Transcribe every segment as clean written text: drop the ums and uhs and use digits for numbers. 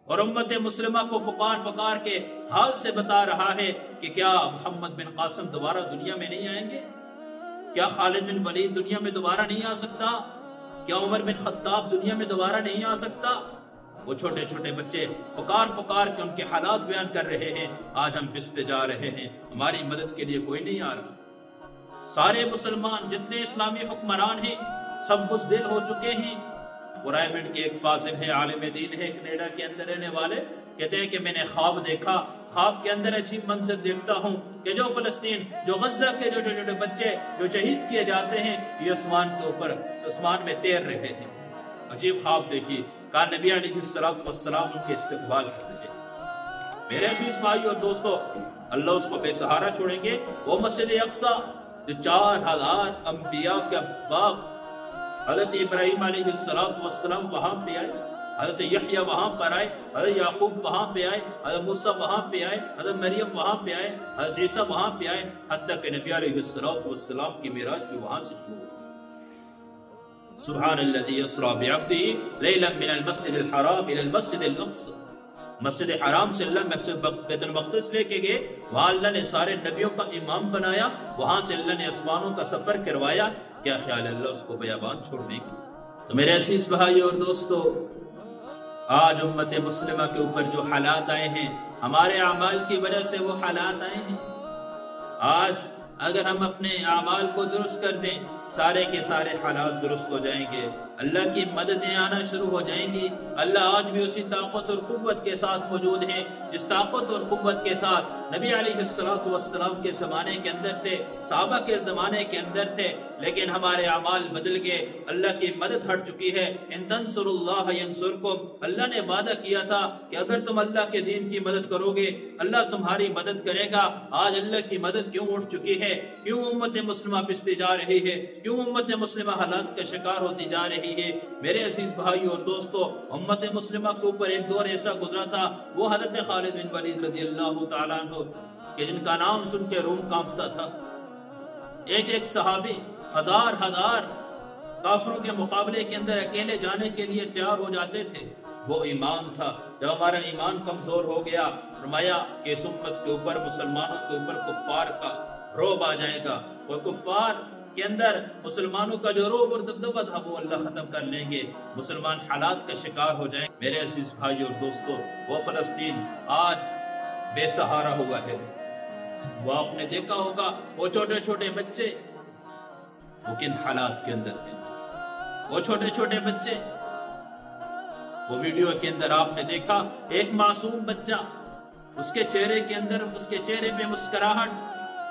اور امت مسلمہ کو پکار پکار کے حال سے بتا رہا ہے کہ کیا محمد بن قاسم دوبارہ دنیا میں نہیں آئیں گے؟ کیا خالد بن ولید دنیا میں دوبارہ نہیں آ سکتا؟ کیا عمر بن خطاب دنیا میں دوبارہ نہیں آ سکتا؟ وہ چھوٹے چھوٹے بچے پکار پکار کے ان کے حالات بیان کر رہے ہیں. آج ہم پستے جا رہے ہیں، ہماری مدد کے لیے کوئی نہیں آ رہا. سارے مسلمان جتنے اسلامی حکمران ہیں سب بزدل ہو چکے ہیں. رائمنڈ کے ایک فاضل ہے، عالم دین ہے، کینیڈا کے اندر رہنے والے، کہتے ہیں کہ میں نے خواب دیکھا، خواب کے اندر عجیب منظر دیکھتا ہوں کہ جو فلسطین، جو غزہ کے جو چھوٹے چھوٹے بچے جو شہید کیے جاتے ہیں یہ آسمان کے اوپر آسمان میں تیر رہے ہیں. عجیب خواب دیکھی. کہا نبی علیہ السلام ان کے استقبال کر رہے ہیں. میرے عزیز بھائی اور دوستو، اللہ اس کو بے سہارا چھوڑیں گے؟ وہ مسجد اقصی جو 4000 انبیاء کا باغ، حضرت ابراہیم علیہ السلام وہاں پہ آئے، حضرت یحییٰ وہاں پر آئے، حضرت یعقوب وہاں پہ آئے، حضرت موسیٰ وہاں پہ آئے، حضرت مریم وہاں پہ آئے، حضرت عیسیٰ وہاں پہ آئے، حتیٰ کہ نبی علیہ السلام کی معراج بھی وہاں سے شروع ہوئی. سبحان الذی اسریٰ بعبدہ لیلا من المسجد الحرام الى المسجد الاقصی. مسجد حرام سے اللہ بیت المقدس لے کے گئے، وہاں اللہ نے سارے نبیوں کا امام بنایا، وہاں سے اللہ نے آسمانوں کا سفر کروایا. کیا خیال ہے اللہ اس کو بیابان چھوڑنے کی؟ تو میرے عزیز بھائی اور دوستو، آج امت مسلمہ کے اوپر جو حالات آئے ہیں ہمارے اعمال کی وجہ سے وہ حالات آئے ہیں. آج اگر ہم اپنے اعمال کو درست کر دیں سارے کے سارے حالات درست ہو جائیں گے، اللہ کی مددیں آنا شروع ہو جائیں گی. اللہ آج بھی اسی طاقت اور قوت کے ساتھ موجود ہے جس طاقت اور قوت کے ساتھ نبی علیہ السلام کے زمانے کے اندر تھے، صحابہ کے زمانے کے اندر تھے. لیکن ہمارے اعمال بدل گئے، اللہ کی مدد ہٹ چکی ہے. ان تنصروا اللہ ینصرکم، اللہ نے وعدہ کیا تھا کہ اگر تم اللہ کے دین کی مدد کرو گے اللہ تمہاری مدد کرے گا. آج اللہ کی مدد کیوں اٹھ چکی ہے؟ کیوں امت مسلمہ پستی جا رہی ہے؟ کیوں امت مسلمہ حالات کا شکار ہوتی جا رہی ہے؟ میرے عزیز بھائی اور دوستو، امت مسلمہ کے اوپر ایک دور ایسا گزرا تھا، وہ حضرت خالد بن ولید رضی اللہ تعالیٰ عنہ کہ جن کا نام سن کے روم کانپتا تھا. ایک ایک صحابی ہزار کافروں کے مقابلے کے اندر اکیلے جانے کے لیے تیار ہو جاتے تھے. وہ ایمان تھا. جب ہمارا ایمان کمزور ہو گیا، فرمایا کہ اس امت کے اوپر، مسلمانوں کے اوپر کفار کا روب آ جائے گا، اور کفار کے اندر مسلمانوں کا جو روب اور دبدبہ تھا وہ اللہ ختم کر لیں گے، مسلمان حالات کا شکار ہو جائیں. میرے عزیز بھائی اور دوستو، وہ فلسطین آج بے سہارا ہوا ہے. وہ آپ نے دیکھا ہوگا وہ چھوٹے چھوٹے بچے وہ کن حالات کے اندر ہیں. وہ چھوٹے چھوٹے بچے، وہ ویڈیو کے اندر آپ نے دیکھا ایک معصوم بچہ، اس کے چہرے کے اندر، اس کے چہرے پہ مسکراہٹ.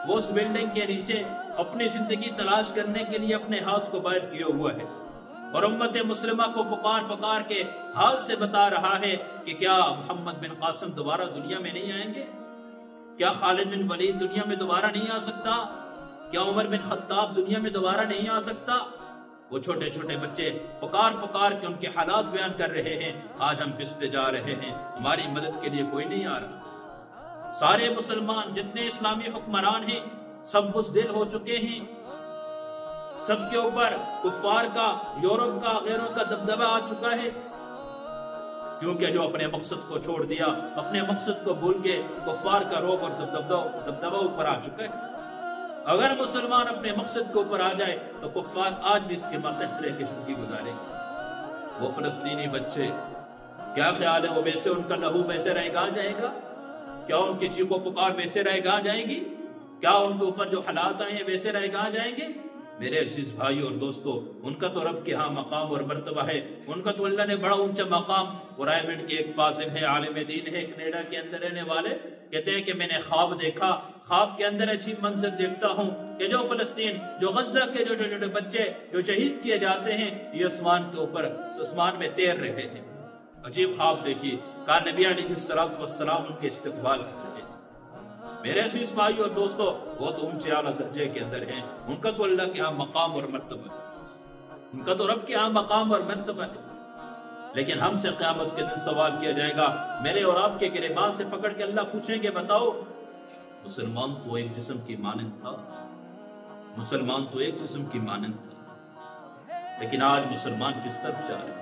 وہ اس بلڈنگ کے نیچے اپنی زندگی تلاش کرنے کے لیے اپنے ہاتھ کو باہر کیے ہوا ہے، اور امت مسلمہ کو پکار پکار کے حال سے بتا رہا ہے کہ کیا محمد بن قاسم دوبارہ دنیا میں نہیں آئیں گے؟ کیا خالد بن ولید دنیا میں دوبارہ نہیں آ سکتا؟ کیا عمر بن خطاب دنیا میں دوبارہ نہیں آ سکتا؟ وہ چھوٹے چھوٹے بچے پکار پکار کے ان کے حالات بیان کر رہے ہیں. آج ہم پستے جا رہے ہیں، ہماری مدد کے لیے کوئی نہیں آ رہا. سارے مسلمان جتنے اسلامی حکمران ہیں سب بزدل ہو چکے ہیں. سب کے اوپر کفار کا، یورپ کا، غیروں کا دبدبہ آ چکا ہے، کیونکہ جو اپنے مقصد کو چھوڑ دیا، اپنے مقصد کو بھول کے کفار کا روب اور دبدبہ اوپر آ چکا ہے. اگر مسلمان اپنے مقصد کے اوپر آ جائے تو کفار آج بھی اس کے ماتحت رہ کے زندگی گزاریں گے. وہ فلسطینی بچے، کیا خیال ہے وہ ویسے ان کا لہو ویسے رہ گا جائے گا؟ کیا ان کی چیخو پکار ویسے رہ گا جائے گی؟ کیا ان کے اوپر جو حالات آئے ہیں ویسے رہ گا جائیں گے؟ میرے عزیز بھائی اور دوستو، ان کا تو رب کے ہاں مقام اور مرتبہ ہے، ان کا تو اللہ نے بڑا اونچا مقام. رائمنڈ کے ایک فاضل ہے، عالم دین ہے، کینیڈا کے اندر رہنے والے، کہتے ہیں کہ میں نے خواب دیکھا، خواب کے اندر عجیب منظر دیکھتا ہوں کہ جو فلسطین، جو غزہ کے جو چھوٹے بچے جو شہید کیے جاتے ہیں یہ آسمان کے اوپر آسمان میں تیر رہے ہیں. عجیب خواب دیکھی. کہا نبی علیہ السلام ان کے استقبال کر رہے ہیں. میرے عزیز بھائی اور دوستو، وہ تو اونچے اعلیٰ درجے کے اندر ہیں، ان کا تو اللہ کے ہاں مقام اور مرتبہ ہے، ان کا تو رب کے ہاں مقام اور مرتبہ ہے. لیکن ہم سے قیامت کے دن سوال کیا جائے گا، میرے اور آپ کے گریبان سے پکڑ کے اللہ پوچھیں گے بتاؤ مسلمان تو ایک جسم کی مانند تھا، مسلمان تو ایک جسم کی مانند تھا، لیکن آج مسلمان کس طرف جا رہا ہے؟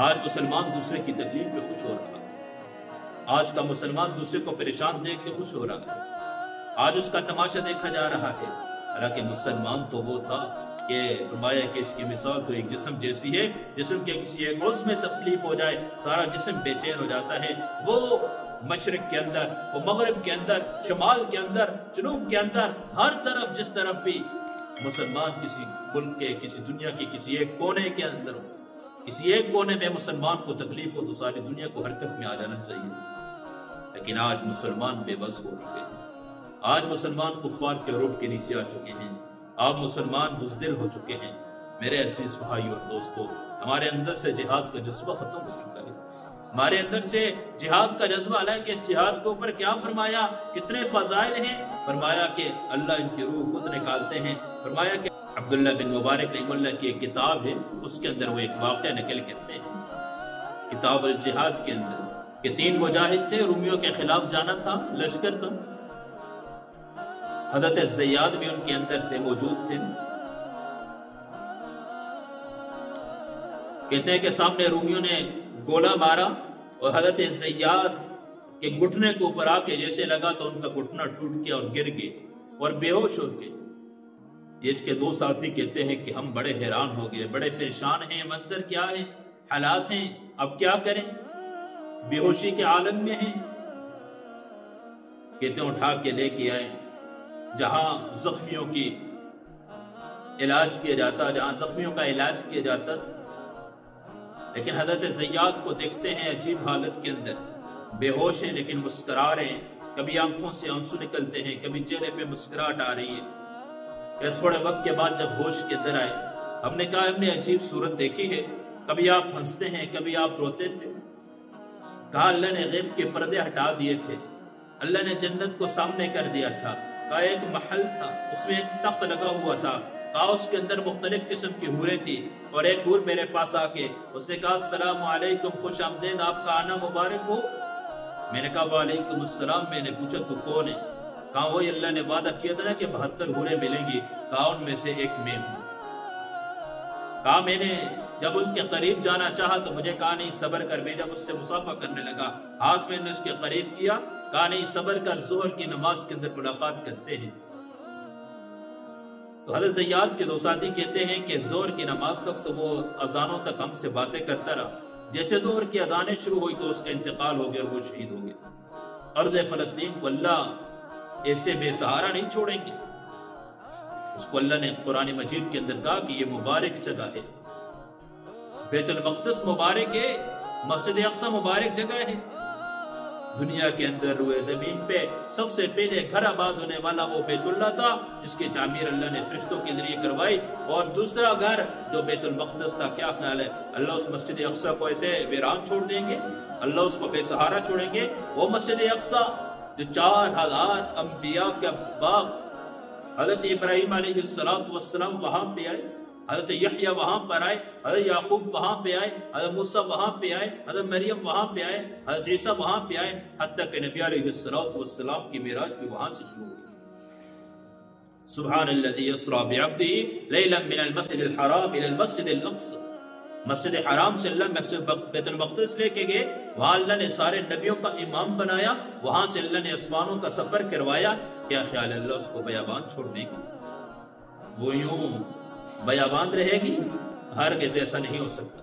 آج مسلمان دوسرے کی تکلیف پہ خوش ہو رہا ہے. آج کا مسلمان دوسرے کو پریشان دیکھ کے خوش ہو رہا ہے، آج اس کا تماشا دیکھا جا رہا ہے، حالانکہ مسلمان تو وہ تھا کہ فرمایا کہ اس کی مثال تو ایک جسم جیسی ہے، جسم کے کسی ایک عضو میں تکلیف ہو جائے سارا جسم بے چین ہو جاتا ہے۔ وہ مشرق کے اندر، وہ مغرب کے اندر، شمال کے اندر، جنوب کے اندر، ہر طرف جس طرف بھی مسلمان کسی ملک کے، کسی دنیا کے کسی ایک کونے کے اندر ہو، کسی ایک کونے میں مسلمان کو تکلیف ہو تو ساری دنیا کو حرکت میں آ جانا چاہیے۔ لیکن آج مسلمان بے بس ہو چکے ہیں، آج مسلمان کفار کے روٹ کے نیچے آ چکے ہیں، آج مسلمان بزدل ہو چکے ہیں۔ میرے عزیز بھائی اور دوستو، ہمارے اندر سے جہاد کا جذبہ ختم ہو چکا ہے، ہمارے اندر سے جہاد کا جذبہ علیہ کہ اس جہاد کے اوپر کیا فرمایا، کتنے فضائل ہیں، فرمایا کہ اللہ ان کی روح خود نکالتے ہیں۔ فرمایا کہ عبداللہ بن مبارک رحمہ اللہ کی ایک کتاب ہے، اس کے اندر وہ ایک واقعہ نقل کرتے ہیں کتاب الجہاد کے اندر، کہ 3 مجاہد تھے، رومیوں کے خلاف جانا تھا، لشکر تھا، حضرت زیاد بھی ان کے اندر تھے، موجود تھے۔ کہتے ہیں کہ سامنے رومیوں نے گولہ مارا اور حضرت زیاد کے گھٹنے کے اوپر آ کے جیسے لگا تو ان کا گھٹنا ٹوٹ گیا اور گر گئے اور بے ہوش ہو گئے۔ یہ اس کے 2 ساتھی کہتے ہیں کہ ہم بڑے حیران ہو گئے، بڑے پریشان ہیں، منظر کیا ہے، حالات ہیں، اب کیا کریں، بے ہوشی کے عالم میں ہیں۔ کہتے ہیں اٹھا کے لے کے آئے جہاں زخمیوں کی علاج کیا جاتا، جہاں زخمیوں کا علاج کیا جاتا تھا۔ لیکن حضرت زیاد کو دیکھتے ہیں عجیب حالت کے اندر، بے ہوش ہیں لیکن مسکرا رہے ہیں، کبھی آنکھوں سے آنسو نکلتے ہیں، کبھی چہرے پہ مسکراہٹ آ رہی ہے۔ کہ تھوڑے وقت کے بعد جب ہوش کے اندر آئے، ہم نے کہا ہم نے عجیب صورت دیکھی ہے، کبھی آپ ہنستے ہیں، کبھی آپ روتے تھے۔ کہا اللہ نے غیب کے پردے ہٹا دیے تھے، اللہ نے جنت کو سامنے کر دیا تھا۔ کہا ایک محل تھا، اس میں ایک تخت لگا ہوا تھا، کہا اس کے اندر مختلف قسم کی حوریں تھی، اور ایک حور میرے پاس آ کے اس نے کہا السلام علیکم، خوش آمدید، آپ کا آنا مبارک ہو۔ میں نے کہا وعلیکم السلام۔ میں نے پوچھا تو کون ہے؟ کہا وہی اللہ نے وعدہ کیا تھا نا کہ 72 حوریں ملیں گی، کہا ان میں سے ایک میں ہوں۔ کہا میں نے جب ان کے قریب جانا چاہا تو مجھے کہا نہیں صبر کر۔ میں جب اس سے مصافحہ کرنے لگا، ہاتھ میں نے اس کے قریب کیا، کہا نہیں صبر کر، ظہر کی نماز کے اندر ملاقات کرتے ہیں۔ تو حضرت زیاد کے 2 ساتھی کہتے ہیں کہ ظہر کی نماز تک تو وہ اذانوں تک ہم سے باتیں کرتا رہا، جیسے ظہر کی اذانیں شروع ہوئی تو اس کا انتقال ہو گیا اور وہ شہید ہو گیا۔ ارض فلسطین کو اللہ ایسے بے سہارا نہیں چھوڑیں گے۔ اس کو اللہ نے قرآن مجید کے اندر کہا کہ یہ مبارک جگہ ہے، بیت المقدس مبارک ہے، مسجد اقصی مبارک جگہ ہے۔ دنیا کے اندر روئے زمین پہ سب سے پہلے گھر آباد ہونے والا وہ بیت اللہ تھا، جس کی تعمیر اللہ نے فرشتوں کے ذریعے کروائی، اور دوسرا گھر جو بیت المقدس تھا، کیا خیال ہے اللہ اس مسجد اقصی کو ایسے ویران چھوڑ دیں گے؟ اللہ اس کو بے سہارا چھوڑیں گے؟ وہ مسجد اقصی جو 4000 انبیاء کا باپ، حضرت ابراہیم علیہ السلام وہاں پہ آئے، حضرت یحییٰ وہاں پر آئے، حضرت یعقوب وہاں پہ آئے، حضرت موسیٰ وہاں پہ آئے، حضرت مریم وہاں پہ آئے، حضرت عیسیٰ وہاں پہ آئے، حتیٰ کہ نبی علیہ السلام کی معراج بھی وہاں سے شروع ہوئی۔ سبحان الذی اسریٰ بعبدہ لیلا من المسجد الحرام الى المسجد الاقصی۔ مسجد حرام سے اللہ بیت المقدس لے کے گئے، وہاں اللہ نے سارے نبیوں کا امام بنایا، وہاں سے اللہ نے آسمانوں کا سفر کروایا۔ کیا خیال ہے اللہ اس کو بیابان چھوڑنے کی؟ وہ یوں بیابان رہے گی؟ ہرگز ایسا نہیں ہو سکتا۔